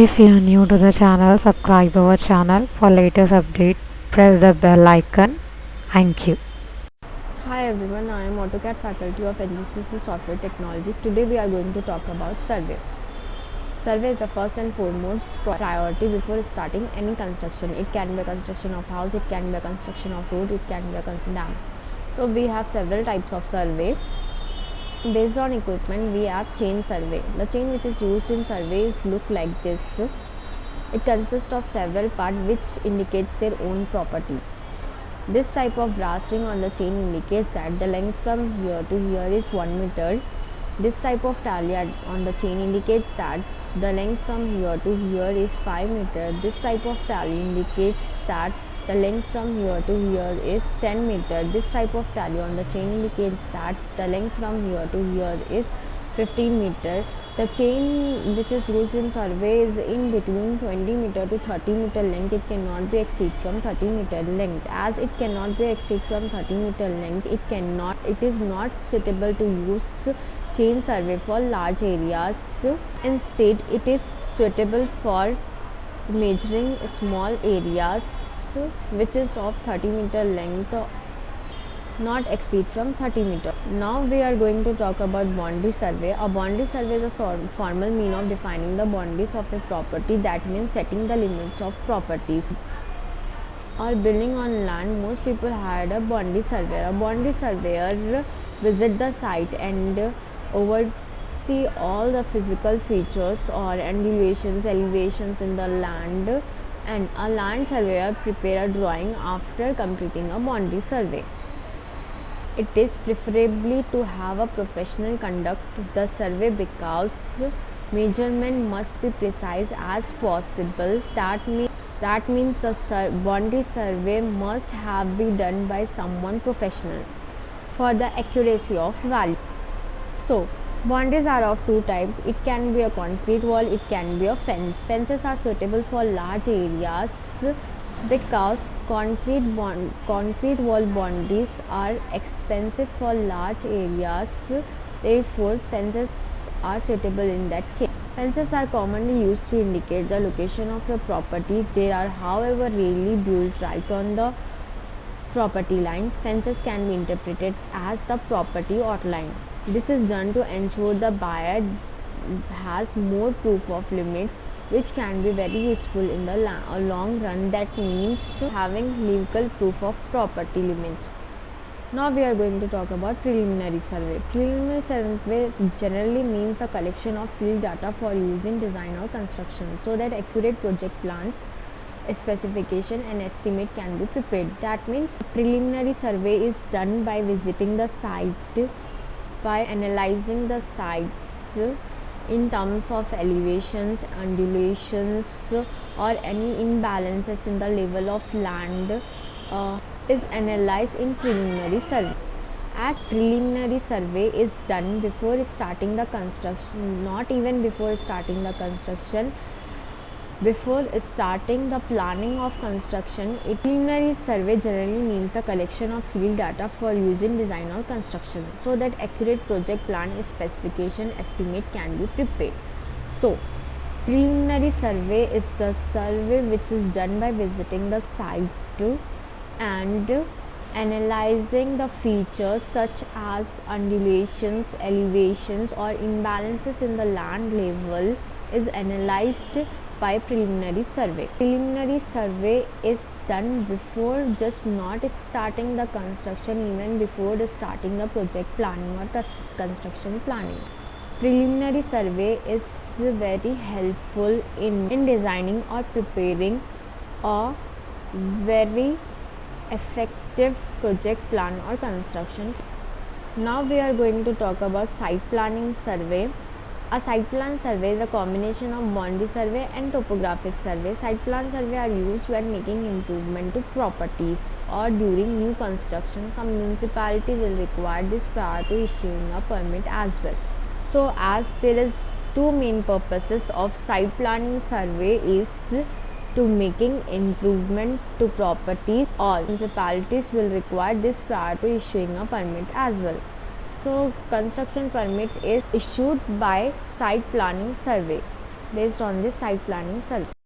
If you are new to the channel, subscribe our channel for latest update. Press the bell icon. Thank you. Hi everyone, I am AutoCAD faculty of NGCC Software Technologies. Today we are going to talk about survey. Survey is the first and foremost priority before starting any construction. It can be a construction of house, it can be a construction of road, it can be a dam. So we have several types of survey. Based on equipment, we have chain survey. The chain which is used in surveys look like this. It consists of several parts which indicates their own property. This type of brass ring on the chain indicates that the length from here to here is 1 meter. This type of tally on the chain indicates that the length from here to here is 5 meter. This type of tally indicates that the length from here to here is 10 meter. This type of tally on the chain indicates that the length from here to here is 15 meter. The chain which is used in survey is in between 20 meter to 30 meter length. It cannot be exceed from 30 meter length. As it cannot be exceed from 30 meter length, it is not suitable to use chain survey for large areas. Instead, it is suitable for measuring small areas which is of 30 meter length, not exceed from 30 meter. Now we are going to talk about boundary survey. A boundary survey is a formal mean of defining the boundaries of a property. That means setting the limits of properties or building on land. Most people had a boundary surveyor. A boundary surveyor visit the site and oversee all the physical features or undulations, elevations in the land, and a land surveyor prepare a drawing after completing a boundary survey. It is preferably to have a professional conduct the survey because measurement must be precise as possible. That means the boundary survey must have been done by someone professional for the accuracy of value. So boundaries are of two types. It can be a concrete wall, it can be a fence. Fences are suitable for large areas because concrete wall boundaries are expensive for large areas. Therefore, fences are suitable in that case. Fences are commonly used to indicate the location of your property. They are, however, rarely built right on the property lines. Fences can be interpreted as the property outline. This is done to ensure the buyer has more proof of limits, which can be very useful in the long run. That means having legal proof of property limits. Now we are going to talk about preliminary survey. Preliminary survey generally means a collection of field data for use in design or construction so that accurate project plans, specification and estimate can be prepared. That means preliminary survey is done by visiting the site, by analyzing the sites in terms of elevations, undulations or any imbalances in the level of land is analyzed in preliminary survey. As preliminary survey is done before starting the construction, not even before starting the construction, before starting the planning of construction. A preliminary survey generally means a collection of field data for use in design or construction so that accurate project plan, specification, estimate can be prepared. So preliminary survey is the survey which is done by visiting the site and analyzing the features such as undulations, elevations or imbalances in the land level is analyzed by preliminary survey. Preliminary survey is done before just not starting the construction, even before starting the project planning or construction planning. Preliminary survey is very helpful in designing or preparing a very effective project plan or construction. Now we are going to talk about site planning survey. A site plan survey is a combination of boundary survey and topographic survey. Site plan survey are used when making improvement to properties or during new construction. Some municipality will require this prior to issuing a permit as well. So as there is two main purposes of site planning survey is to making improvement to properties. All municipalities will require this prior to issuing a permit as well. So construction permit is issued by site planning survey. based on this site planning survey.